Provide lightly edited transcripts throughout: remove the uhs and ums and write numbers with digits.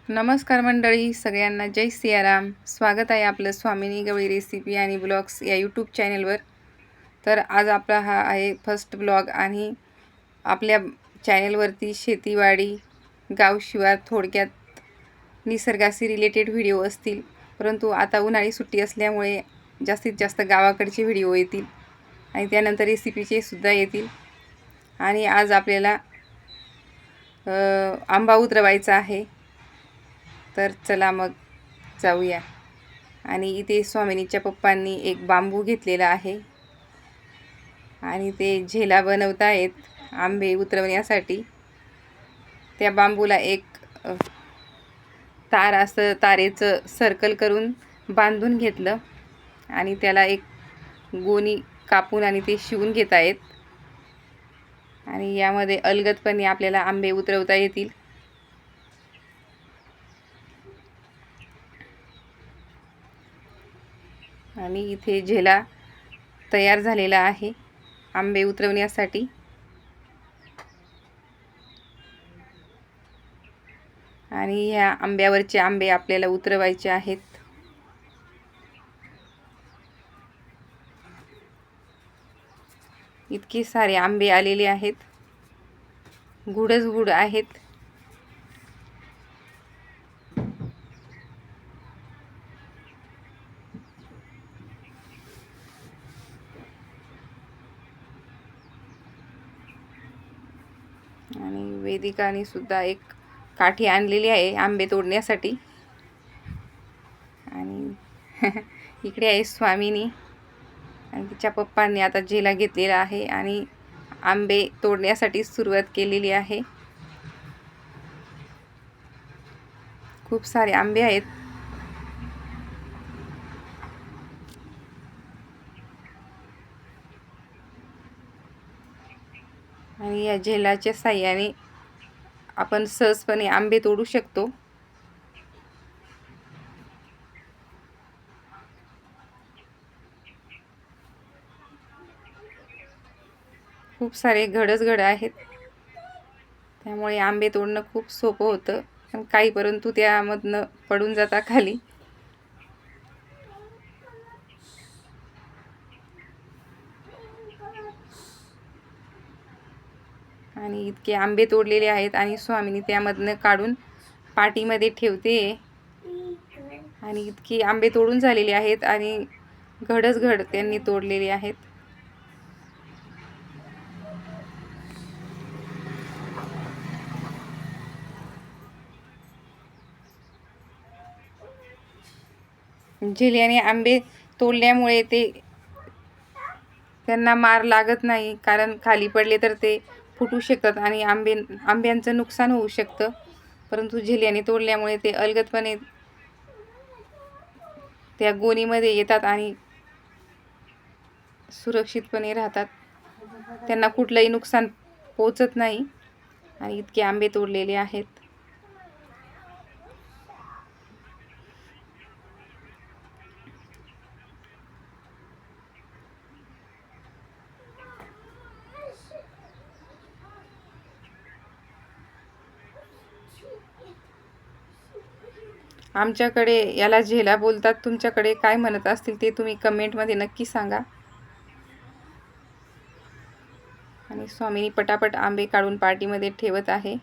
नमस्कार मंडळी, सगळ्यांना जय सियाराम. स्वागत आहे आपलं स्वामिनी गवळी रेसिपी आणि ब्लॉग्स या यूट्यूब चॅनलवर. तर आज आपला हा आहे फर्स्ट ब्लॉग आणि आपल्या चॅनलवरती शेतीवाडी, गाव शिवार, थोडक्यात निसर्गाशी रिलेटेड व्हिडिओ असतील. परंतु आता उन्हाळी सुट्टी असल्यामुळे जास्तीत जास्त गावाकडचे व्हिडिओ येतील आणि त्यानंतर रेसिपीचे सुद्धा येतील. आणि आज आपल्याला आंबा उतरवायचा आहे. तर चला मग जाऊया. आणि इथे स्वामिनीच्या पप्पांनी एक बांबू घेतलेला आहे आणि ते झेला बनवत आहेत आंबे उतरवण्यासाठी. त्या बांबूला एक तारेचं सर्कल करून बांधून घेतलं आणि त्याला एक गोणी कापून आणि ते शिवून घेत आहेत. आणि यामध्ये अलगदपणे आपल्याला आंबे उतरवता येतील. आणि इथे झेला तयार झालेला आहे आंबे उतरवण्यासाठी. आणि ह्या आंब्यावरचे आंबे आपल्याला उतरवायचे आहेत. इतके सारे आंबे आलेले आहेत, गुडच गुड आहेत. आणि वेदिकाने सुद्धा एक काठी आणलेली आहे आंबे तोडण्यासाठी. आणि इकडे आहे स्वामिनी आणि तिच्या पप्पांनी आता झेला घेतलेला आहे आणि आंबे तोडण्यासाठी सुरुवात केलेली आहे. खूप सारे आंबे आहेत. आणि या झेलाच्या साहाय्याने आपण सहजपणे आंबे तोडू शकतो. खूप सारे घड आहेत, त्यामुळे आंबे तोडणं खूप सोपं होतं. पण काही परंतु त्यामधनं पडून जाता खाली. आणि इतके आंबे तोडलेले आहेत आणि स्वामिनी त्यामधनं काढून पाटीमध्ये ठेवते. आणि इतकी आंबे तोडून झालेले आहेत आणि घड त्यांनी तोडलेले आहेत. झेल्याने आंबे तोडल्यामुळे त्यांना मार लागत नाही, कारण खाली पडले तर ते फुटू शकतात आणि आंब्यांचं नुकसान होऊ शकतं. परंतु झेल्याने तोडल्यामुळे ते अलगदपणे त्या गोणीमध्ये येतात आणि सुरक्षितपणे राहतात. त्यांना कुठलंही नुकसान पोचत नाही. आणि इतके आंबे तोडलेले आहेत. आमच्याकडे याला झेला बोलतात. तुमच्याकडे काय म्हणत असतील ते तुम्ही कमेंटमध्ये नक्की सांगा. आणि स्वामिनी पटापट आंबे काढून पाटीमध्ये ठेवत आहे.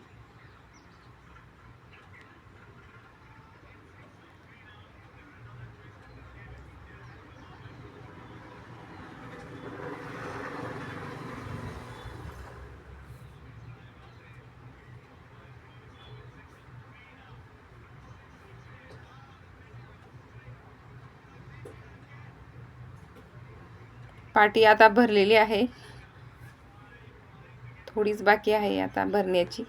पाटी आता भरलेली आहे, थोडीच बाकी आहे आता भरण्याची.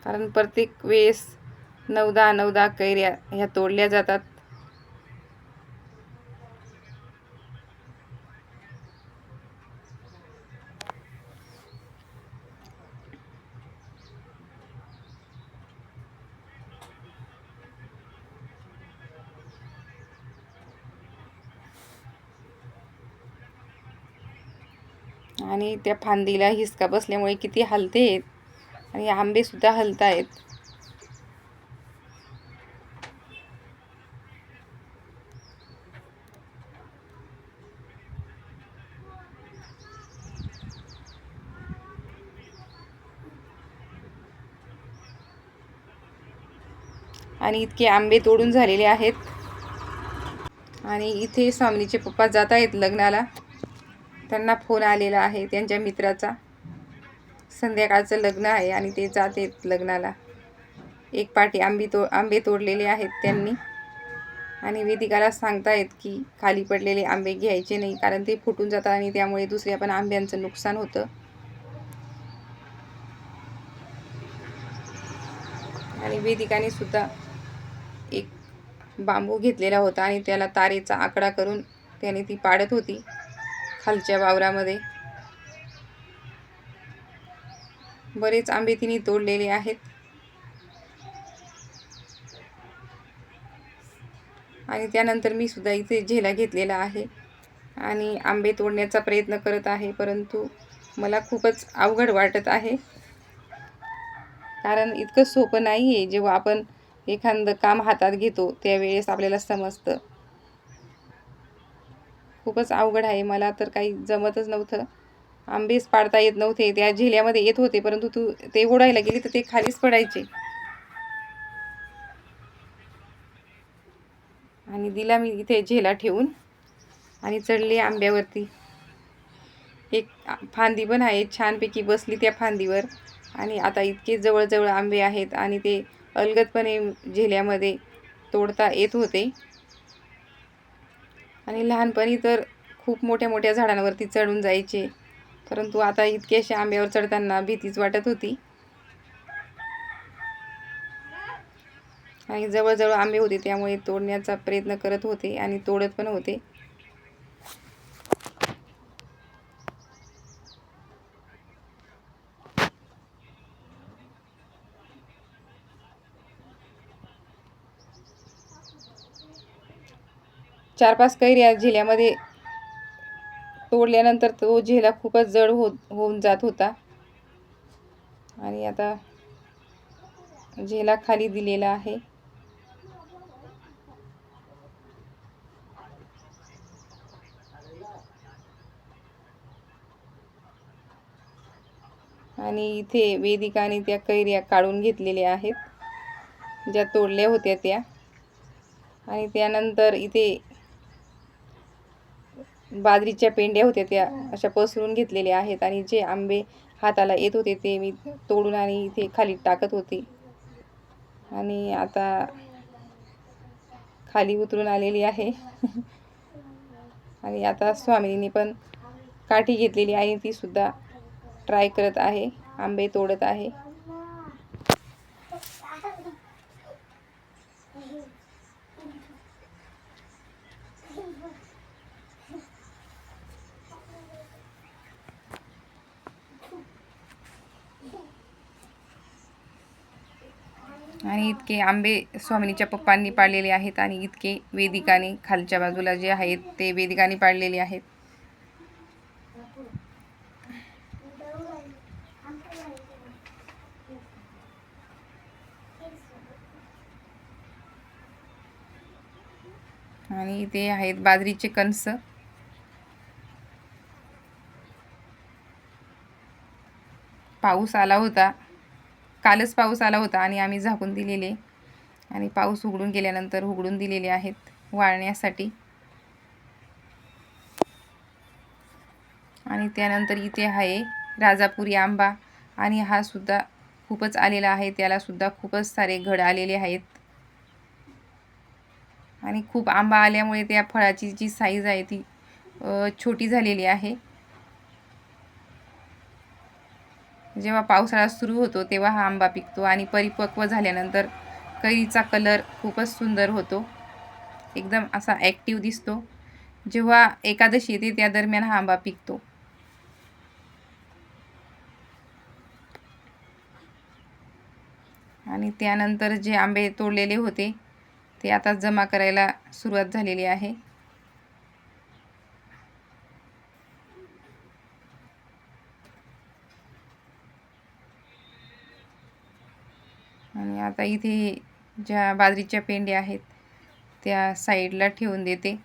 कारण प्रत्येक वेळेस 9-10 कैऱ्या ह्या तोडल्या जातात. आणि त्या फांदीला हिसका बसल्यामुळे किती हलते. आणि आंबेसुद्धा हलत आहेत. आणि इतके आंबे तोडून झालेले आहेत. आणि इथे स्वामिनीचे पप्पा जात आहेत लग्नाला. त्यांना फोन आलेला आहे त्यांच्या मित्राचा. संध्याकाळचं लग्न आहे आणि ते जात आहेत लग्नाला. एक पाटी आंबे तोडलेले आहेत त्यांनी. आणि वेदिकाला सांगतायत की खाली पडलेले आंबे घ्यायचे नाही, कारण ते फुटून जातात आणि त्यामुळे दुसऱ्या पण आंब्यांचं नुकसान होतं. आणि वेदिकाने सुद्धा एक बांबू घेतलेला होता आणि त्याला तारेचा आकडा करून त्याने ती पाडत होती खालच्या वावरामध्ये. बरेच आंबे तिने तोडलेले आहेत. आणि त्यानंतर मी सुद्धा इथे झेला घेतलेला आहे आणि आंबे तोडण्याचा प्रयत्न करत आहे, परंतु मला खूपच अवघड वाटत आहे. कारण इतकं सोपं नाही आहे. जेव्हा आपण एखादं काम हातात घेतो त्यावेळेस आपल्याला समजतं. खूपच अवघड आहे. मला तर काही जमतच नव्हतं. आंबेच पाडता येत नव्हते. त्या झेल्यामध्ये येत होते, परंतु ते ओढायला गेली तर ते खालीच पडायचे. आणि दिला मी इथे झेला ठेवून आणि चढले आंब्यावरती. एक फांदी पण आहे, छानपैकी बसली त्या फांदीवर. आणि आता इतके जवळजवळ आंबे आहेत आणि ते अलगदपणे झेल्यामध्ये तोडता येत होते. आणि लहानपणी तर खूप मोठ्या मोठ्या झाडांवरती चढून जायचे, परंतु आता इतक्याशा आंब्यावर चढताना भीतीच वाटत होती. आणि जवळजवळ आंबे होते त्यामुळे तोडण्याचा प्रयत्न करत होते आणि तोडत पण होते. चार पाच कैऱ्या झेल्यामध्ये तोडल्यानंतर तो झेला खूपच जड होऊन जात होता. आणि आता झेला खाली दिलेला आहे. आणि इथे वेदिकाने त्या कैऱ्या काढून घेतलेल्या आहेत, ज्या तोडल्या होत्या त्या. आणि त्यानंतर इथे बाजरीच्या पेंड्या होत्या त्या अशा पसरून घेतलेल्या आहेत. आणि जे आंबे हाताला येत होते ते मी तोडून आणि इथे खाली टाकत होते. आणि आता खाली उतरून आलेली आहे. आणि आता स्वामिनीने पण काठी घेतलेली आणि ती सुद्धा ट्राय करत आहे, आंबे तोडत आहे. आणि इतके आंबे स्वामिनीच्या पप्पांनी पाडलेले आहेत आणि इतके वेदिकाने खालच्या बाजूला जे आहेत ते वेदिकाने पाडलेले आहेत. आणि इथे आहेत बाजरीचे कणस. पाऊस आला होता, कालच पाऊस आला होता आणि आम्ही झाकून दिलेले. आणि पाऊस उघडून गेल्यानंतर उघडून दिलेले आहेत वाळण्यासाठी. आणि त्यानंतर इथे आहे राजापुरी आंबा आणि हा सुद्धा खूपच आलेला आहे. त्याला सुद्धा खूपच सारे घड आलेले आहेत. आणि खूप आंबा आल्यामुळे त्या फळाची जी साईज आहे ती छोटी झालेली आहे. जेव्हा पावसाळा सुरू होतो तेव्हा हा आंबा पिकतो आणि परिपक्व झाल्यानंतर कैरीचा कलर खूपच सुंदर होतो, एकदम असा ॲक्टिव्ह दिसतो. जेव्हा एकादशी येते त्या दरम्यान हा आंबा पिकतो. आणि त्यानंतर जे आंबे तोडलेले होते ते आता जमा करायला सुरुवात झालेली आहे. आणि आता इथे ज्या बाजरीच्या पेंड्या आहेत त्या साईडला ठेवून देते.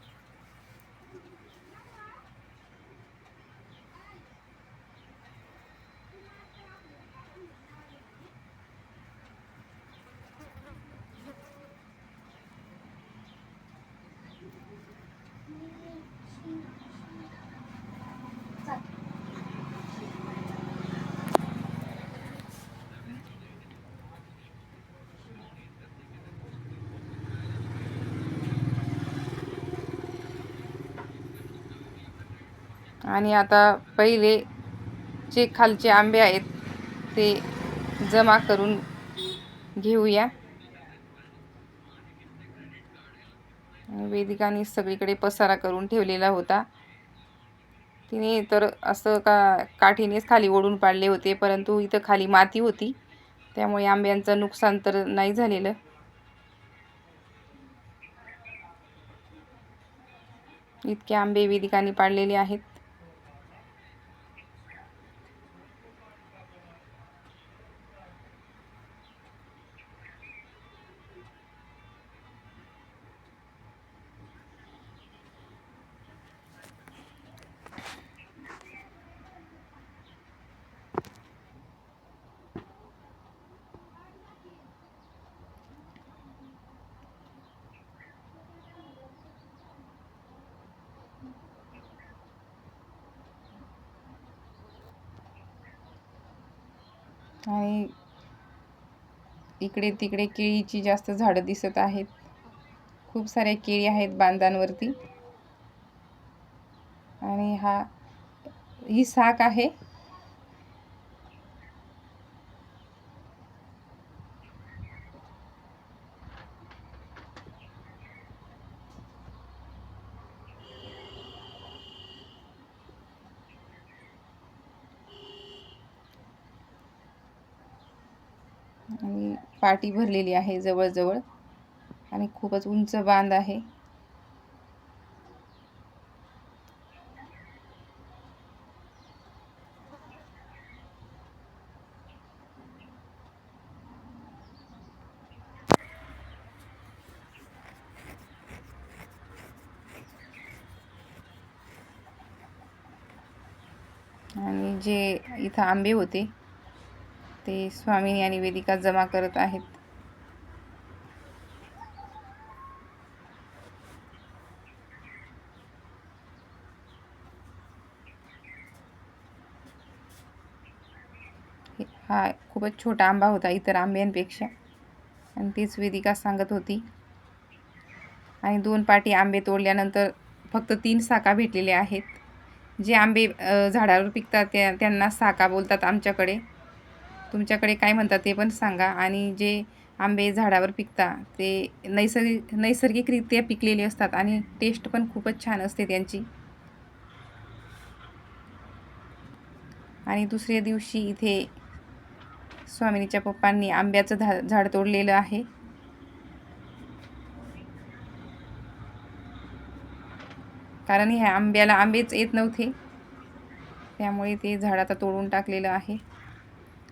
आणि आता पहिले जे खालचे आंबे आहेत ते जमा करून घेऊया. वेदिकाने सगळीकडे पसारा करून ठेवलेला होता. तिने तर असं काठीनेच खाली ओढून पाडले होते, परंतु इथं खाली माती होती त्यामुळे आंब्यांचं नुकसान तर नाही झालेलं. इतके आंबे वेदिकाने पाडलेले आहेत. आणि इकडे तिकडे केळीची जास्त झाडं दिसत आहेत. खूप साऱ्या केळी आहेत बांधांवरती. आणि ही साक आहे. आणि पाटी भरलेली आहे जवळजवळ आणि खूपच उंच बांध आहे. आणि जे इथं आंबे होते ते स्वामिनी आणि वेदिका जमा करत आहेत. हा खूपच छोटा आंबा होता इतर आंब्यांपेक्षा, आणि तीच वेदिका सांगत होती. आणि 2 पाटी आंबे तोडल्यानंतर फक्त 3 साका भेटलेल्या आहेत. जे आंबे झाडावर पिकतात त्यांना साका बोलतात आमच्याकडे. तुमच्याकडे काय म्हणतात ते पण सांगा. आणि जे आंबे झाडावर पिकतात ते नैसर्गिकरित्या पिकलेले असतात आणि टेस्ट पण खूपच छान असते त्यांची. आणि दुसऱ्या दिवशी इथे स्वामिनीच्या पप्पांनी आंब्याचं झाड तोडलेलं आहे. कारण ह्या आंब्याला आंबेच येत नव्हते, त्यामुळे ते झाड आता तोडून टाकलेलं आहे.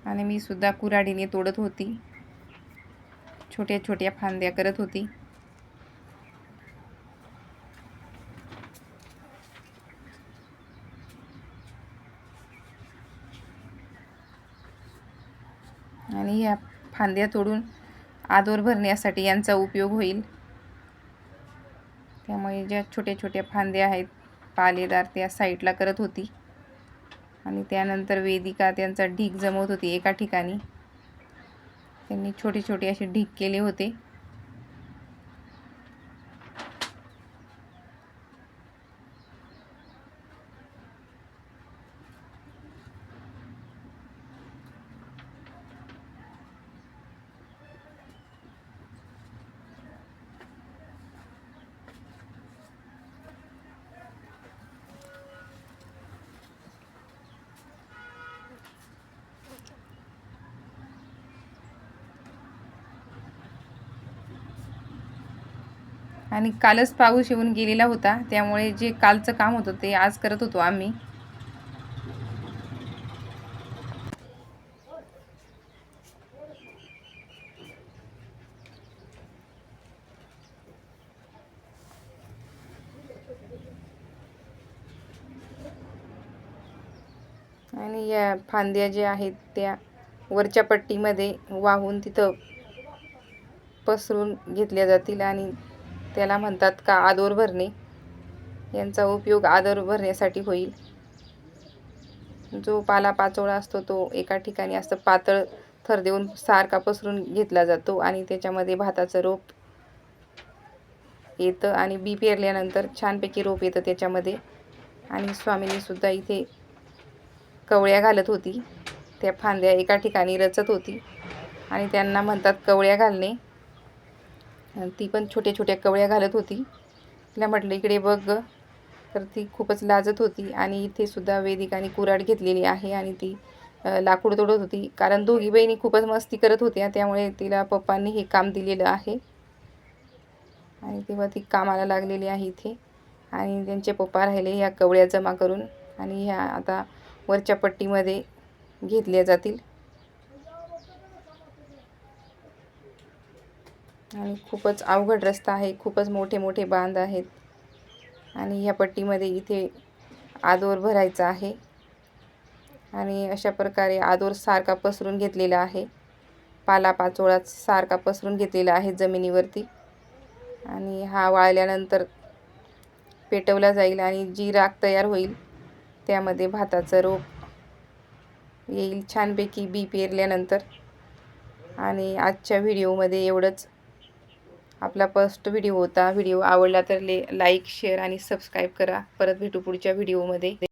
आणि मी सुद्धा कुऱ्हाडीने तोडत होती, छोट्या छोट्या फांद्या करत होती. आणि या फांद्या तोडून आदोर भरण्यासाठी यांचा उपयोग होईल. त्यामुळे ज्या छोट्या छोट्या फांद्या आहेत पालेदार त्या साईडला करत होती. आणि त्यानंतर वेदिका त्यांचा ढीग जमवत होती एका ठिकाणी. त्यांनी छोटे छोटे असे ढीग केले होते. आणि कालच पाऊस येऊन गेलेला होता, त्यामुळे जे कालचं काम होतं ते आज करत होतो आम्ही. आणि या फांद्या ज्या आहेत त्या वरच्या पट्टीमध्ये वाहून तिथं पसरून घेतल्या जातील आणि त्याला म्हणतात का आदोर भरणे. यांचा उपयोग आदर भरण्यासाठी होईल. जो पालापाचोळा असतो तो एका ठिकाणी असं पातळ थर देऊन सारखा पसरून घेतला जातो आणि त्याच्यामध्ये भाताचं रोप येतं आणि बी पेरल्यानंतर छानपैकी रोप येतं त्याच्यामध्ये. आणि स्वामीनी सुद्धा इथे कवळ्या घालत होती. त्या फांद्या एका ठिकाणी रचत होती आणि त्यांना म्हणतात कवळ्या घालणे. ती पण छोट्या छोट्या कवळ्या घालत होती. तिला म्हटलं इकडे बघ ग. तर ती खूपच लाजत होती. आणि इथे सुद्धा वेदिकाने कुऱ्हाड घेतलेली आहे आणि ती लाकूड तोडत होती. कारण दोघी बहिणी खूपच मस्ती करत होत्या, त्यामुळे तिला पप्पांनी हे काम दिलेलं आहे आणि तेव्हा ती कामाला लागलेली आहे इथे. आणि त्यांचे पप्पा राहिले ह्या कवळ्या जमा करून आणि ह्या आता वरच्या पट्टीमध्ये घेतल्या जातील. आणि खूपच अवघड रस्ता आहे, खूपच मोठे मोठे बांध आहेत. आणि ह्या पट्टीमध्ये इथे आदोर भरायचा आहे आणि अशा प्रकारे आदोर सारखा पसरून घेतलेला आहे. पालापाचोळा सारखा पसरून घेतलेला आहे जमिनीवरती. आणि हा वाळल्यानंतर पेटवला जाईल आणि जी राख तयार होईल त्यामध्ये भाताचं रोप येईल छानपैकी बी पेरल्यानंतर. आणि आजच्या व्हिडिओमध्ये एवढंच. आपला फर्स्ट व्हिडिओ होता. व्हिडिओ आवडला तर लाईक, शेअर आणि सबस्क्राईब करा. परत भेटू पुढच्या व्हिडिओमध्ये.